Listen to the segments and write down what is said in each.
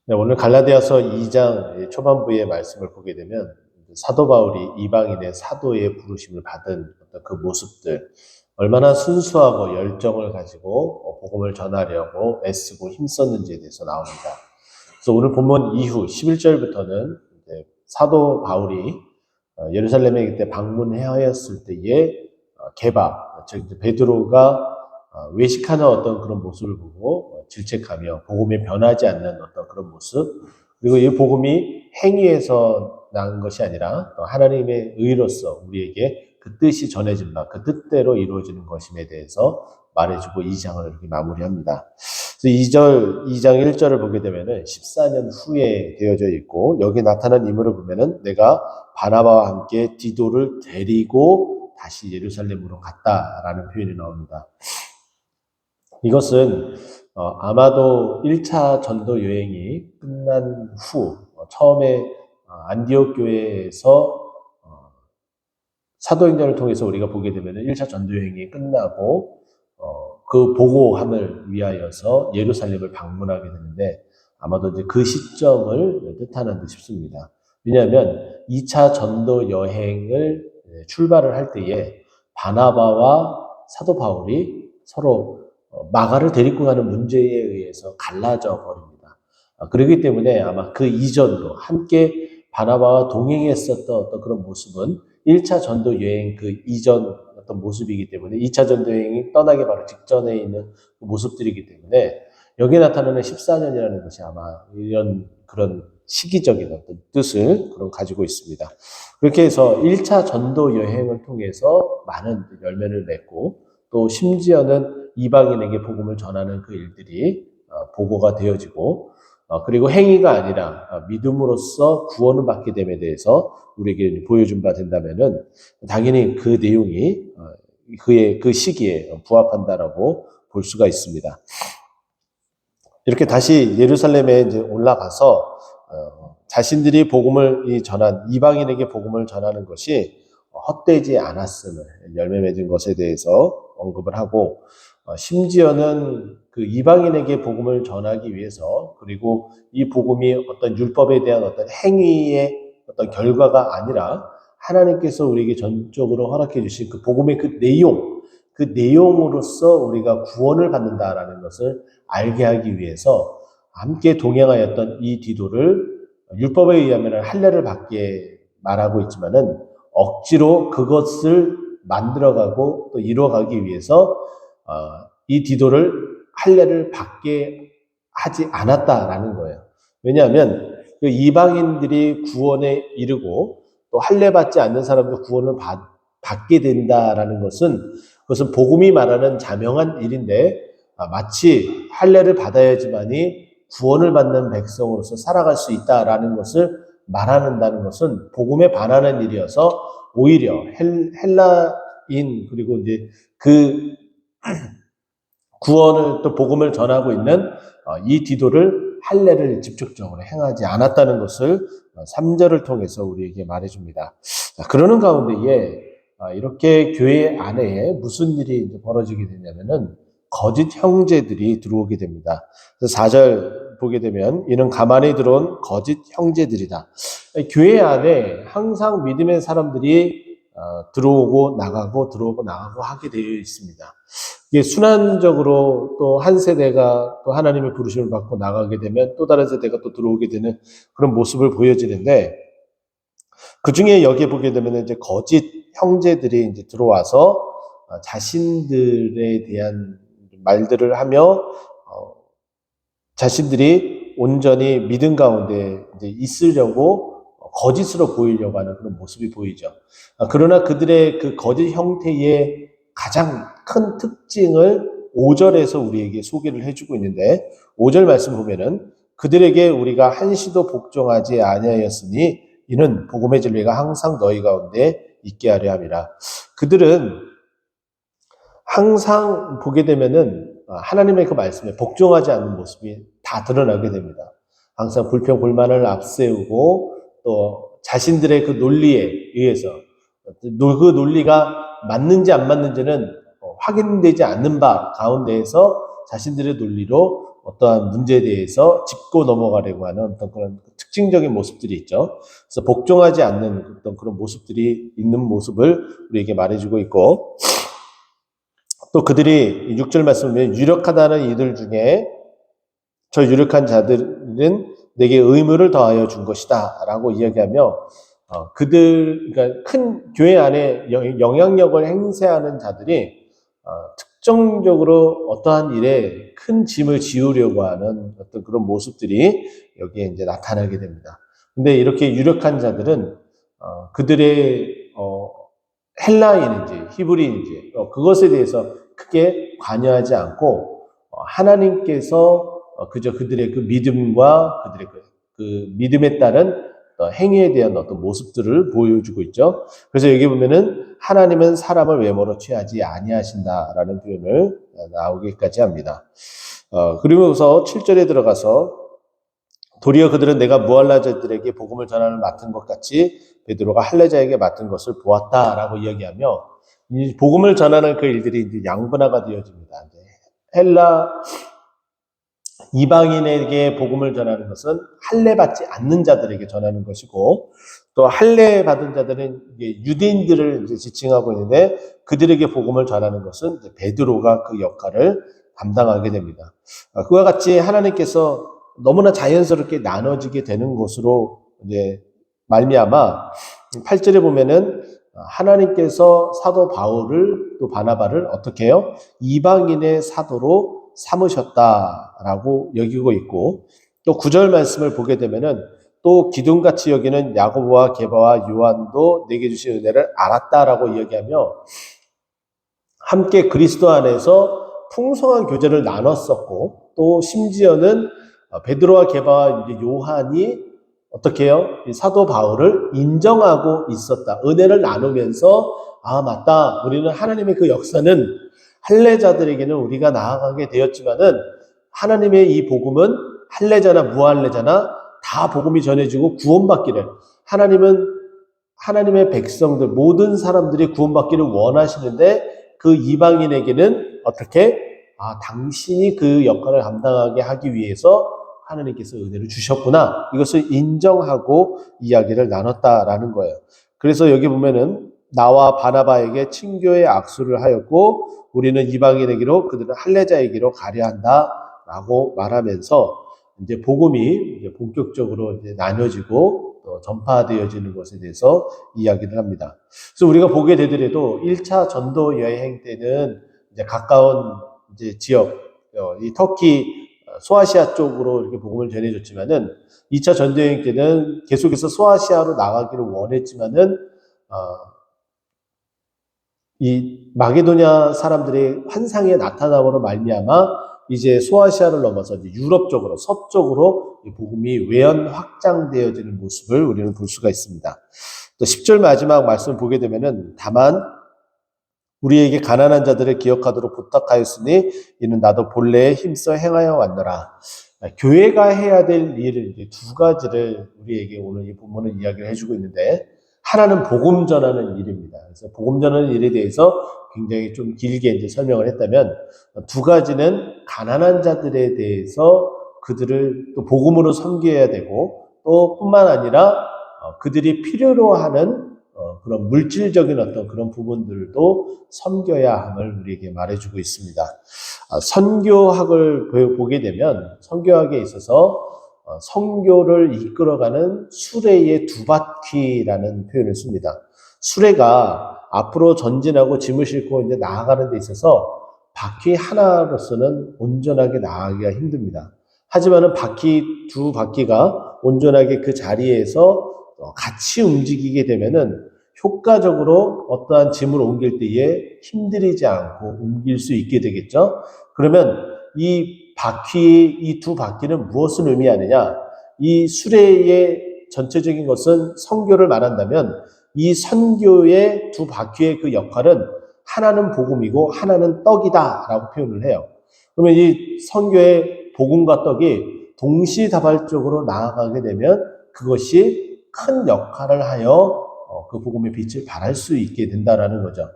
네, 오늘 갈라디아서 2장 초반부의 말씀을 보게 되면 사도 바울이 이방인의 사도의 부르심을 받은 어떤 그 모습들, 얼마나 순수하고 열정을 가지고 복음을 전하려고 애쓰고 힘썼는지에 대해서 나옵니다. 그래서 오늘 본문 이후 11절부터는 사도 바울이 예루살렘에 그때 방문하였을 때의 게바, 즉 베드로가 외식하는 어떤 그런 모습을 보고 질책하며 복음에 변하지 않는 어떤 그런 모습, 그리고 이 복음이 행위에서 난 것이 아니라 하나님의 의로서 우리에게 그 뜻이 전해진 바, 그 뜻대로 이루어지는 것임에 대해서 말해주고 2장을 이렇게 마무리합니다. 그래서 2장 1절을 보게 되면은 14년 후에 되어져 있고, 여기 나타난 인물을 보면은 내가 바나바와 함께 디도를 데리고 다시 예루살렘으로 갔다라는 표현이 나옵니다. 이것은 아마도 1차 전도 여행이 끝난 후 처음에 안디옥 교회에서 사도행전을 통해서 우리가 보게 되면 1차 전도 여행이 끝나고 그 보고함을 위하여서 예루살렘을 방문하게 되는데, 아마도 이제 그 시점을 뜻하는 듯 싶습니다. 왜냐하면 2차 전도 여행을 출발을 할 때에 바나바와 사도 바울이 서로 마가를 데리고 가는 문제에 의해서 갈라져 버립니다. 그렇기 때문에 아마 그 이전으로 함께 바나바와 동행했었던 어떤 그런 모습은 1차 전도 여행 그 이전 어떤 모습이기 때문에 2차 전도 여행이 떠나기 바로 직전에 있는 그 모습들이기 때문에 여기에 나타나는 14년이라는 것이 아마 이런 그런 시기적인 어떤 뜻을 가지고 있습니다. 그렇게 해서 1차 전도 여행을 통해서 많은 열매를 맺고, 또 심지어는 이방인에게 복음을 전하는 그 일들이 보고가 되어지고, 그리고 행위가 아니라 믿음으로써 구원을 받게 됨에 대해서 우리에게 보여준 바 된다면은 당연히 그 내용이 그의 그 시기에 부합한다라고 볼 수가 있습니다. 이렇게 다시 예루살렘에 이제 올라가서 자신들이 복음을 전한 이방인에게 복음을 전하는 것이 헛되지 않았음을 열매 맺은 것에 대해서 언급을 하고, 심지어는 그 이방인에게 복음을 전하기 위해서, 그리고 이 복음이 어떤 율법에 대한 어떤 행위의 어떤 결과가 아니라 하나님께서 우리에게 전적으로 허락해 주신 그 복음의 그 내용, 그 내용으로서 우리가 구원을 받는다라는 것을 알게 하기 위해서 함께 동행하였던 이 디도를 율법에 의하면 할례를 받게 말하고 있지만은 억지로 그것을 만들어가고 또 이루어가기 위해서 이 디도를 할례를 받게 하지 않았다라는 거예요. 왜냐하면 그 이방인들이 구원에 이르고 또 할례 받지 않는 사람도 구원을 받게 된다라는 것은, 그것은 복음이 말하는 자명한 일인데, 마치 할례를 받아야지만이 구원을 받는 백성으로서 살아갈 수 있다라는 것을 말한다는 것은 복음에 반하는 일이어서, 오히려 헬라인 그리고 이제 그 구원을 또 복음을 전하고 있는 이 디도를 할례를 직접적으로 행하지 않았다는 것을 3절을 통해서 우리에게 말해줍니다. 그러는 가운데에 이렇게 교회 안에 무슨 일이 벌어지게 되냐면은 거짓 형제들이 들어오게 됩니다. 그래서 4절 보게 되면 이는 가만히 들어온 거짓 형제들이다. 교회 안에 항상 믿음의 사람들이 들어오고 나가고 하게 되어 있습니다. 이게 순환적으로 또 한 세대가 또 하나님의 부르심을 받고 나가게 되면 또 다른 세대가 또 들어오게 되는 그런 모습을 보여지는데, 그 중에 여기에 보게 되면 이제 거짓 형제들이 이제 들어와서 자신들에 대한 말들을 하며 자신들이 온전히 믿음 가운데 이제 있으려고 거짓으로 보이려고 하는 그런 모습이 보이죠. 그러나 그들의 그 거짓 형태의 가장 큰 특징을 5절에서 우리에게 소개를 해주고 있는데, 5절 말씀 보면은 그들에게 우리가 한시도 복종하지 아니하였으니 이는 복음의 진리가 항상 너희 가운데 있게 하려 함이라. 그들은 항상 보게 되면은 하나님의 그 말씀에 복종하지 않는 모습이 다 드러나게 됩니다. 항상 불평 불만을 앞세우고 또 자신들의 그 논리에 의해서, 그 논리가 맞는지 안 맞는지는 확인되지 않는 바 가운데에서 자신들의 논리로 어떠한 문제에 대해서 짚고 넘어가려고 하는 어떤 그런 특징적인 모습들이 있죠. 그래서 복종하지 않는 어떤 그런 모습들이 있는 모습을 우리에게 말해주고 있고, 또 그들이 6절 말씀을 보면 유력하다는 이들 중에 저 유력한 자들은 내게 의무를 더하여 준 것이다 라고 이야기하며, 그러니까 큰 교회 안에 영향력을 행사하는 자들이 특정적으로 어떠한 일에 큰 짐을 지우려고 하는 어떤 그런 모습들이 여기에 이제 나타나게 됩니다. 근데 이렇게 유력한 자들은 그들의 헬라인인지 히브리인지 그것에 대해서 크게 관여하지 않고 하나님께서 그저 그들의 그 믿음과 그들의 그 믿음에 따른 행위에 대한 어떤 모습들을 보여주고 있죠. 그래서 여기 보면은 하나님은 사람을 외모로 취하지 아니하신다라는 표현을 나오기까지 합니다. 그러면서 7절에 들어가서 도리어 그들은 내가 무할라자들에게 복음을 전하는 맡은 것 같이 베드로가 할례자에게 맡은 것을 보았다라고 이야기하며, 이 복음을 전하는 그 일들이 이제 양분화가 되어집니다. 이제 헬라 이방인에게 복음을 전하는 것은 할례 받지 않는 자들에게 전하는 것이고, 또 할례 받은 자들은 유대인들을 이제 지칭하고 있는데, 그들에게 복음을 전하는 것은 이제 베드로가 그 역할을 담당하게 됩니다. 그와 같이 하나님께서 너무나 자연스럽게 나눠지게 되는 것으로 이제 말미암아 8절에 보면은 하나님께서 사도 바울을 또 바나바를 어떻게 해요? 이방인의 사도로 삼으셨다라고 여기고 있고, 또 9절 말씀을 보게 되면은 또 기둥같이 여기는 야고보와 게바와 요한도 내게 주신 은혜를 알았다라고 이야기하며, 함께 그리스도 안에서 풍성한 교제를 나눴었고, 또 심지어는 베드로와 게바와 이제 요한이 어떻게 해요? 사도 바울을 인정하고 있었다. 은혜를 나누면서 맞다. 우리는 하나님의 그 역사는 할례자들에게는 우리가 나아가게 되었지만은 하나님의 이 복음은 할례자나 무할례자나 다 복음이 전해지고 구원받기를, 하나님은 하나님의 백성들 모든 사람들이 구원받기를 원하시는데, 그 이방인에게는 어떻게 당신이 그 역할을 감당하게 하기 위해서 하나님께서 은혜를 주셨구나, 이것을 인정하고 이야기를 나눴다라는 거예요. 그래서 여기 보면은 나와 바나바에게 친교의 악수를 하였고 우리는 이방인에게로 그들은 할례자에게로 가려 한다라고 말하면서 이제 복음이 이제 본격적으로 이제 나눠지고 또 전파되어지는 것에 대해서 이야기를 합니다. 그래서 우리가 보게 되더라도 1차 전도 여행 때는 이제 가까운 이제 지역, 이 터키 소아시아 쪽으로 이렇게 복음을 전해줬지만은 2차 전도 여행 때는 계속해서 소아시아로 나가기를 원했지만은 이 마게도냐 사람들의 환상의 나타남으로 말미암아 이제 소아시아를 넘어서 이제 유럽 쪽으로, 서쪽으로 복음이 외연 확장되어지는 모습을 우리는 볼 수가 있습니다. 또 10절 마지막 말씀을 보게 되면은 다만 우리에게 가난한 자들을 기억하도록 부탁하였으니 이는 나도 본래에 힘써 행하여 왔노라. 교회가 해야 될 일을 이제 두 가지를 우리에게 오늘 이 본문은 이야기를 해주고 있는데, 하나는 복음 전하는 일입니다. 그래서 복음 전하는 일에 대해서 굉장히 좀 길게 이제 설명을 했다면, 두 가지는 가난한 자들에 대해서 그들을 또 복음으로 섬겨야 되고, 또 뿐만 아니라 그들이 필요로 하는 그런 물질적인 어떤 그런 부분들도 섬겨야 함을 우리에게 말해주고 있습니다. 선교학을 보게 되면 선교학에 있어서 선교를 이끌어가는 수레의 두 바퀴라는 표현을 씁니다. 수레가 앞으로 전진하고 짐을 싣고 이제 나아가는 데 있어서 바퀴 하나로서는 온전하게 나아가기가 힘듭니다. 하지만은 두 바퀴가 온전하게 그 자리에서 같이 움직이게 되면은 효과적으로 어떠한 짐을 옮길 때에 힘들이지 않고 옮길 수 있게 되겠죠. 그러면 이 두 바퀴는 무엇을 의미하느냐? 이 수레의 전체적인 것은 선교를 말한다면 이 선교의 두 바퀴의 그 역할은 하나는 복음이고 하나는 떡이다라고 표현을 해요. 그러면 이 선교의 복음과 떡이 동시다발적으로 나아가게 되면 그것이 큰 역할을 하여 그 복음의 빛을 발할 수 있게 된다라는 거죠.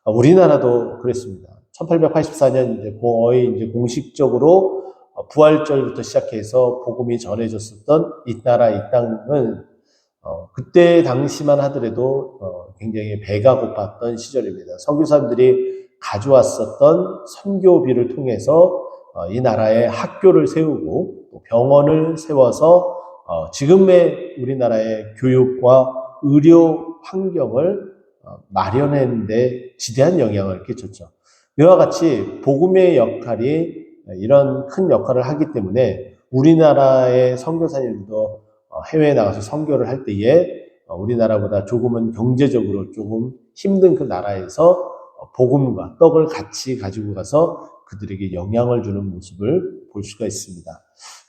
우리나라도 그랬습니다. 1884년 이제 거의 이제 공식적으로 부활절부터 시작해서 복음이 전해졌었던 이 나라 이 땅은 그때 당시만 하더라도 굉장히 배가 고팠던 시절입니다. 선교사님들이 가져왔었던 선교비를 통해서 이 나라에 학교를 세우고 또 병원을 세워서 지금의 우리나라의 교육과 의료 환경을 마련하는 데 지대한 영향을 끼쳤죠. 이와 같이 복음의 역할이 이런 큰 역할을 하기 때문에 우리나라의 선교사님들도 해외에 나가서 선교를 할 때에 우리나라보다 조금은 경제적으로 조금 힘든 그 나라에서 복음과 떡을 같이 가지고 가서 그들에게 영향을 주는 모습을 볼 수가 있습니다.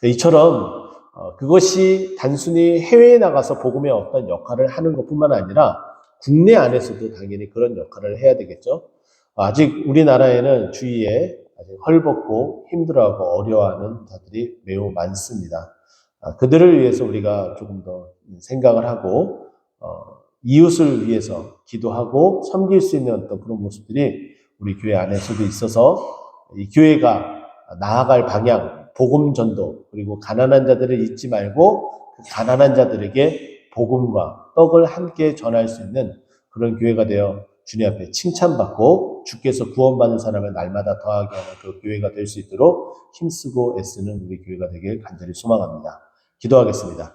이처럼 그것이 단순히 해외에 나가서 복음의 어떤 역할을 하는 것뿐만 아니라 국내 안에서도 당연히 그런 역할을 해야 되겠죠. 아직 우리나라에는 주위에 아직 헐벗고 힘들어하고 어려워하는 자들이 매우 많습니다. 그들을 위해서 우리가 조금 더 생각을 하고 이웃을 위해서 기도하고 섬길 수 있는 어떤 그런 모습들이 우리 교회 안에서도 있어서 이 교회가 나아갈 방향, 복음 전도, 그리고 가난한 자들을 잊지 말고 그 가난한 자들에게 복음과 떡을 함께 전할 수 있는 그런 교회가 되어 주님 앞에 칭찬받고 주께서 구원받는 사람을 날마다 더하게 하는 그 교회가 될 수 있도록 힘쓰고 애쓰는 우리 교회가 되길 간절히 소망합니다. 기도하겠습니다.